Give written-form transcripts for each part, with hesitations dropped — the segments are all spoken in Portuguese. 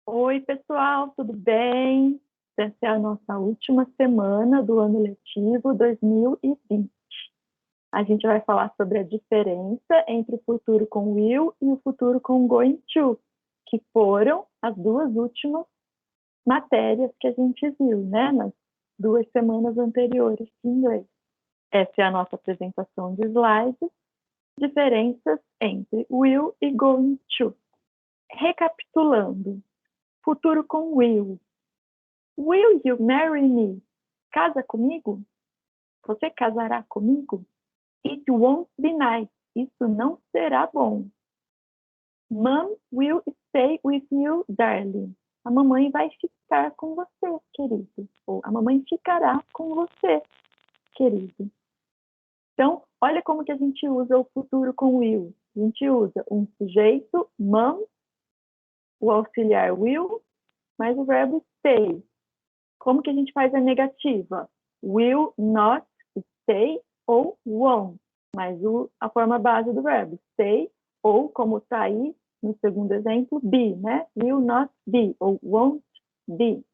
Oi, pessoal, tudo bem? Essa é a nossa última semana do ano letivo 2020. A gente vai falar sobre a diferença entre o futuro com will e o futuro com going to, que foram as duas últimas matérias que a gente viu, né? Nas 2 semanas anteriores de inglês. Essa é a nossa apresentação de slides, diferenças entre will e going to. Recapitulando, futuro com will. Will you marry me? Casa comigo? Você casará comigo? It won't be nice. Isso não será bom. Mom will stay with you, darling. A mamãe vai ficar com você, querido. Ou a mamãe ficará com você, querido. Então, olha como que a gente usa o futuro com will. A gente usa um sujeito, mom, o auxiliar will, mais o verbo stay. Como que a gente faz a negativa? Will not stay ou won't, mas a forma base do verbo, stay, ou como está aí no segundo exemplo, be, né? Will not be, ou won't be.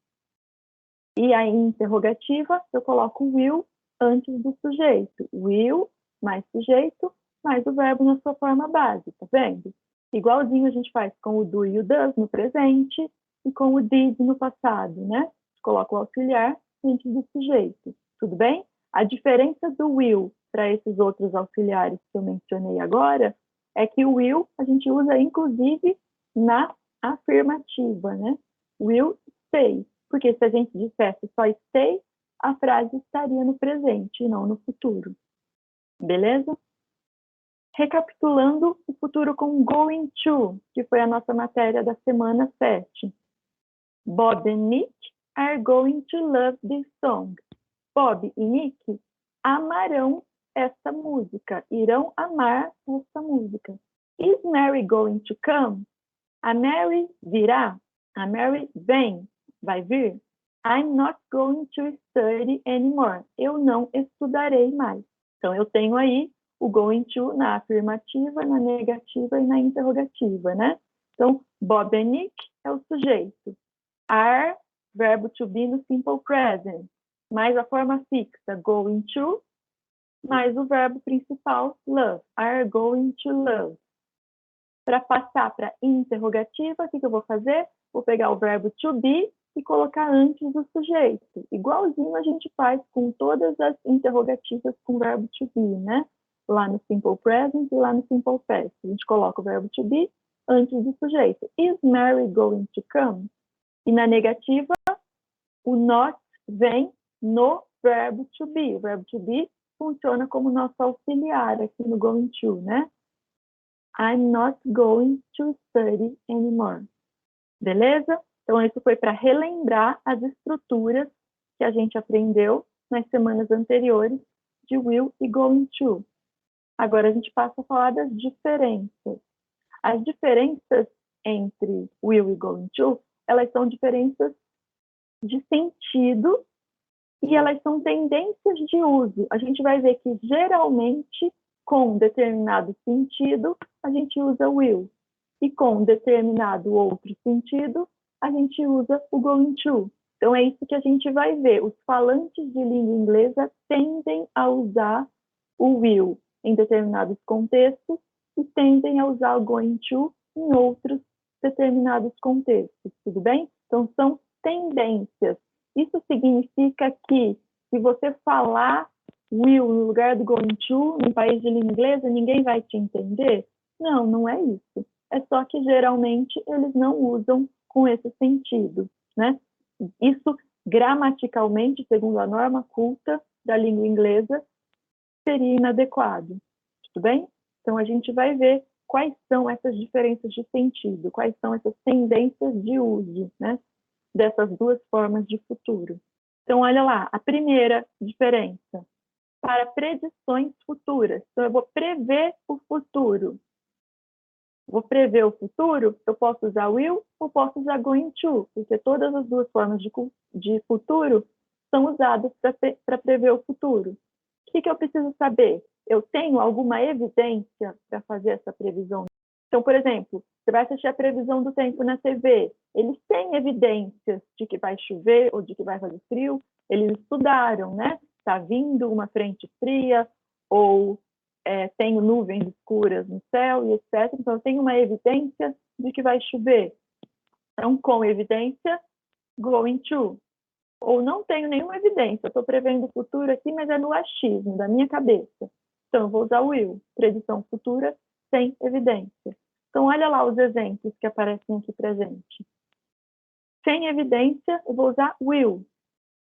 E a interrogativa, eu coloco will antes do sujeito. Will, mais sujeito, mais o verbo na sua forma base, tá vendo? Igualzinho a gente faz com o do e o does no presente e com o did no passado, né? Coloca o auxiliar antes do sujeito, tudo bem? A diferença do will para esses outros auxiliares que eu mencionei agora é que o will a gente usa inclusive na afirmativa, né? Will stay, porque se a gente dissesse só stay, a frase estaria no presente e não no futuro. Beleza? Recapitulando o futuro com going to, que foi a nossa matéria da semana 7. Bob and Nick are going to love this song. Bob e Nick amarão esta música, irão amar esta música. Is Mary going to come? A Mary virá? A Mary vem? Vai vir? I'm not going to study anymore. Eu não estudarei mais. Então, eu tenho aí o going to na afirmativa, na negativa e na interrogativa, né? Então, Bob and Nick é o sujeito. Are, verbo to be no simple present, mais a forma fixa, going to, mais o verbo principal, love. Are going to love. Para passar para interrogativa, o que eu vou fazer? Vou pegar o verbo to be e colocar antes do sujeito. Igualzinho a gente faz com todas as interrogativas com o verbo to be, né? Lá no simple present e lá no simple past. A gente coloca o verbo to be antes do sujeito. Is Mary going to come? E na negativa, o not vem no verbo to be. O verbo to be funciona como nosso auxiliar aqui no going to, né? I'm not going to study anymore. Beleza? Então, isso foi para relembrar as estruturas que a gente aprendeu nas semanas anteriores de will e going to. Agora a gente passa a falar das diferenças. As diferenças entre will e going to, elas são diferenças de sentido e elas são tendências de uso. A gente vai ver que, geralmente, com determinado sentido, a gente usa will. E com determinado outro sentido, a gente usa o going to. Então, é isso que a gente vai ver. Os falantes de língua inglesa tendem a usar o will em determinados contextos e tendem a usar o going to em outros determinados contextos, tudo bem? Então, são tendências. Isso significa que, se você falar will no lugar do going to, num país de língua inglesa, ninguém vai te entender? Não, não é isso. É só que, geralmente, eles não usam com esse sentido, né? Isso, gramaticalmente, segundo a norma culta da língua inglesa, seria inadequado, tudo bem? Então, a gente vai ver quais são essas diferenças de sentido, quais são essas tendências de uso, né, dessas duas formas de futuro. Então, olha lá, a primeira diferença, para predições futuras. Então, eu vou prever o futuro. Vou prever o futuro, eu posso usar will ou posso usar going to, porque todas as duas formas de futuro são usadas para prever o futuro. O que eu preciso saber? Eu tenho alguma evidência para fazer essa previsão? Então, por exemplo, você vai assistir a previsão do tempo na TV, eles têm evidências de que vai chover ou de que vai fazer frio, eles estudaram, né? Está vindo uma frente fria ou tenho nuvens escuras no céu e etc. Então, eu tenho uma evidência de que vai chover. Então, com evidência, going to. Ou não tenho nenhuma evidência, estou prevendo o futuro aqui, mas é no achismo, da minha cabeça. Então, eu vou usar will, predição futura sem evidência. Então, olha lá os exemplos que aparecem aqui para gente. Sem evidência, eu vou usar will.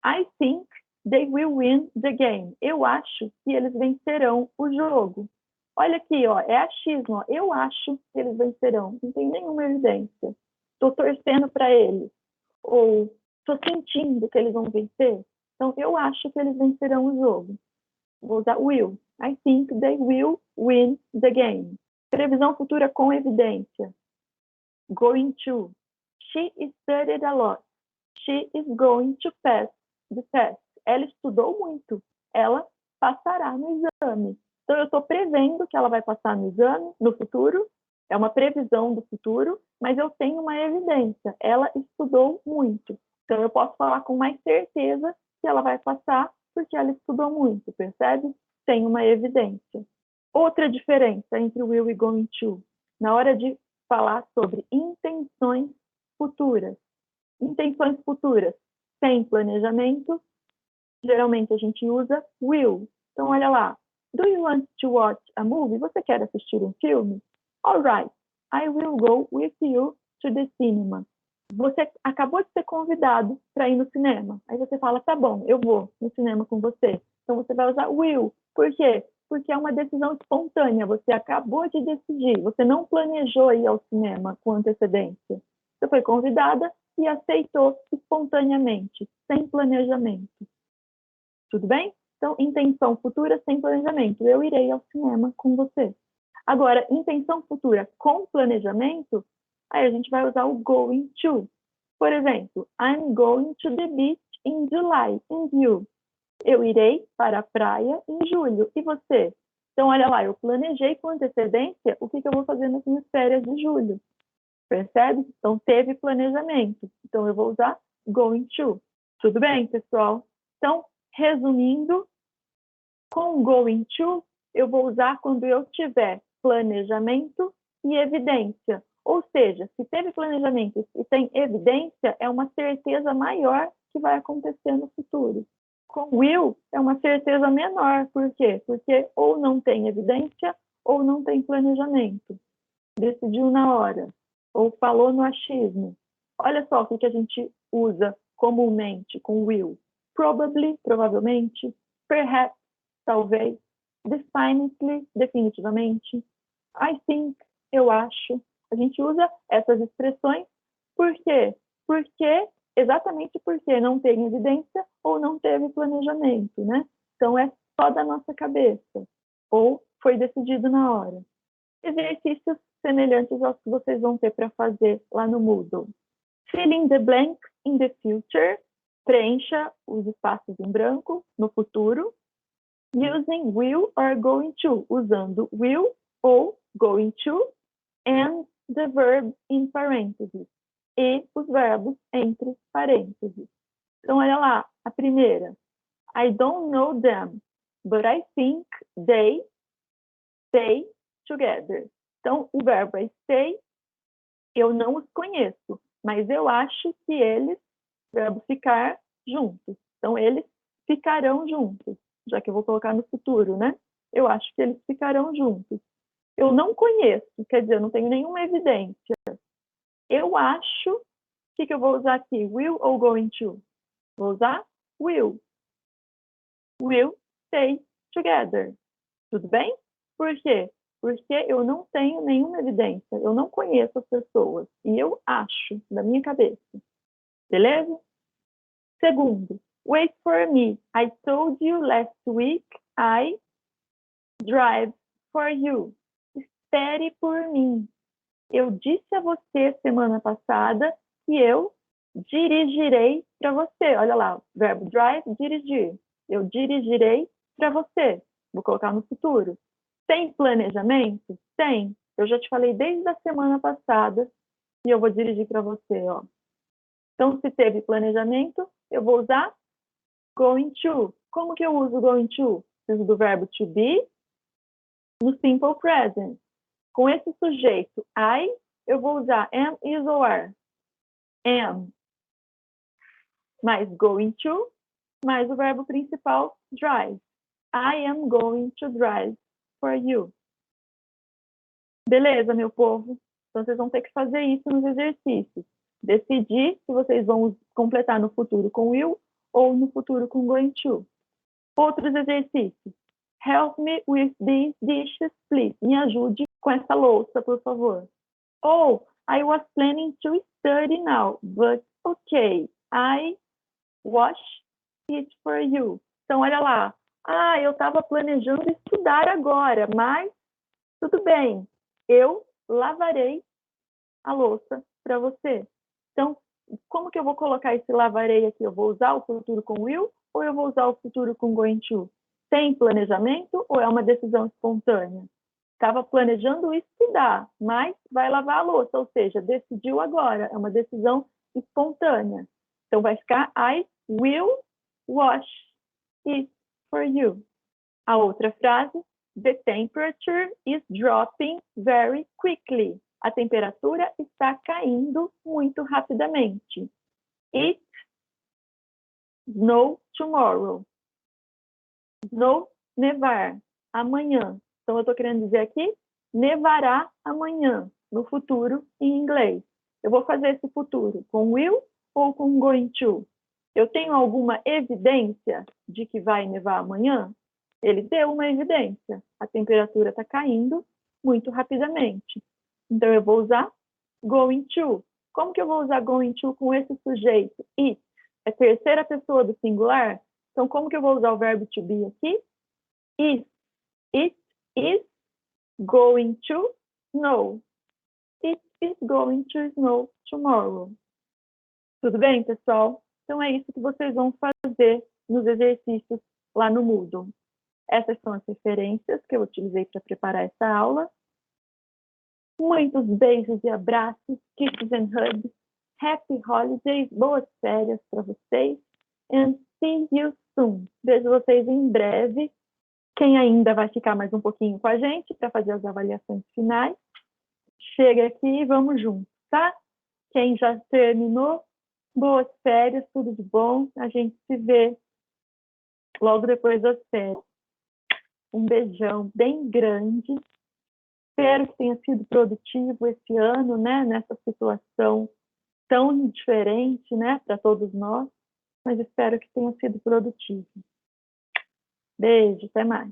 I think they will win the game. Eu acho que eles vencerão o jogo. Olha aqui, ó, é achismo. Ó. Eu acho que eles vencerão. Não tem nenhuma evidência. Estou torcendo para eles. Ou estou sentindo que eles vão vencer. Então, eu acho que eles vencerão o jogo. Vou usar will. I think they will win the game. Previsão futura com evidência. Going to. She studied a lot. She is going to pass the test. Ela estudou muito. Ela passará no exame. Então, eu estou prevendo que ela vai passar no exame, no futuro. É uma previsão do futuro, mas eu tenho uma evidência. Ela estudou muito. Então, eu posso falar com mais certeza que ela vai passar porque ela estudou muito, percebe? Tem uma evidência. Outra diferença entre will e going to, na hora de falar sobre intenções futuras. Intenções futuras sem planejamento, geralmente a gente usa will. Então, olha lá. Do you want to watch a movie? Você quer assistir um filme? All right, I will go with you to the cinema. Você acabou de ser convidado para ir no cinema. Aí você fala, tá bom, eu vou no cinema com você. Então, você vai usar will. Por quê? Porque é uma decisão espontânea. Você acabou de decidir. Você não planejou ir ao cinema com antecedência. Você foi convidada e aceitou espontaneamente, sem planejamento. Tudo bem? Então, intenção futura sem planejamento. Eu irei ao cinema com você. Agora, intenção futura com planejamento, aí a gente vai usar o going to. Por exemplo, I'm going to the beach in July. And you? Eu irei para a praia em julho. E você? Então, olha lá, eu planejei com antecedência o que eu vou fazer nas minhas férias de julho. Percebe? Então, teve planejamento. Então, eu vou usar going to. Tudo bem, pessoal? Então, resumindo, com going to, eu vou usar quando eu tiver planejamento e evidência. Ou seja, se teve planejamento e tem evidência, é uma certeza maior que vai acontecer no futuro. Com will, é uma certeza menor. Por quê? Porque ou não tem evidência ou não tem planejamento. Decidiu na hora. Ou falou no achismo. Olha só o que a gente usa comumente com will. Probably, provavelmente. Perhaps, talvez. Definitely, definitivamente. I think, eu acho. A gente usa essas expressões. Por quê? Exatamente porque não tem evidência ou não teve planejamento, né? Então, é só da nossa cabeça. Ou foi decidido na hora. Exercícios semelhantes aos que vocês vão ter para fazer lá no Moodle. Fill in the blanks in the future. Preencha os espaços em branco no futuro. Using will or going to. Usando will ou going to. And the verb in parentheses. E os verbos entre parênteses. Então, olha lá, a primeira. I don't know them, but I think they stay together. Então, o verbo é stay, eu não os conheço, mas eu acho que eles, verbo ficar, juntos. Então, eles ficarão juntos, já que eu vou colocar no futuro, né? Eu acho que eles ficarão juntos. Eu não conheço, quer dizer, eu não tenho nenhuma evidência. Eu acho, o que eu vou usar aqui? Will ou going to? Vou usar will. Will stay together. Tudo bem? Por quê? Porque eu não tenho nenhuma evidência, eu não conheço as pessoas, e eu acho, da minha cabeça. Beleza? Segundo, wait for me. I told you last week I drive for you. Espere por mim. Eu disse a você semana passada que eu dirigirei para você. Olha lá, verbo drive, dirigir. Eu dirigirei para você. Vou colocar no futuro. Tem planejamento? Tem. Eu já te falei desde a semana passada e eu vou dirigir para você, ó. Então, se teve planejamento, eu vou usar going to. Como que eu uso going to? Preciso do verbo to be no simple present. Com esse sujeito I, eu vou usar am, is ou are. Am mais going to, mais o verbo principal drive. I am going to drive for you. Beleza, meu povo? Então, vocês vão ter que fazer isso nos exercícios. Decidir se vocês vão completar no futuro com will ou no futuro com going to. Outros exercícios. Help me with these dishes, please. Me ajude com essa louça, por favor. Ou, I was planning to study now, but okay, I wash it for you. Então, olha lá. Eu estava planejando estudar agora, mas tudo bem, eu lavarei a louça para você. Então, como que eu vou colocar esse lavarei aqui? Eu vou usar o futuro com will ou eu vou usar o futuro com going to? Tem planejamento ou é uma decisão espontânea? Estava planejando estudar, mas vai lavar a louça, ou seja, decidiu agora, é uma decisão espontânea. Então, vai ficar I will wash it for you. A outra frase, the temperature is dropping very quickly. A temperatura está caindo muito rapidamente. It snow tomorrow. Snow, nevar, amanhã. Então, eu estou querendo dizer aqui, nevará amanhã, no futuro, em inglês. Eu vou fazer esse futuro com will ou com going to? Eu tenho alguma evidência de que vai nevar amanhã? Ele deu uma evidência. A temperatura está caindo muito rapidamente. Então, eu vou usar going to. Como que eu vou usar going to com esse sujeito? It. É terceira pessoa do singular? Então, como que eu vou usar o verbo to be aqui? Is. It is going to snow. It is going to snow tomorrow. Tudo bem, pessoal? Então, é isso que vocês vão fazer nos exercícios lá no Moodle. Essas são as referências que eu utilizei para preparar essa aula. Muitos beijos e abraços, kisses and hugs. Happy holidays, boas férias para vocês. And see you soon. Vejo vocês em breve. Quem ainda vai ficar mais um pouquinho com a gente para fazer as avaliações finais, chega aqui e vamos juntos, tá? Quem já terminou, boas férias, tudo de bom. A gente se vê logo depois das férias. Um beijão bem grande. Espero que tenha sido produtivo esse ano, né? Nessa situação tão diferente, né? Para todos nós. Mas espero que tenha sido produtivo. Beijo, até mais.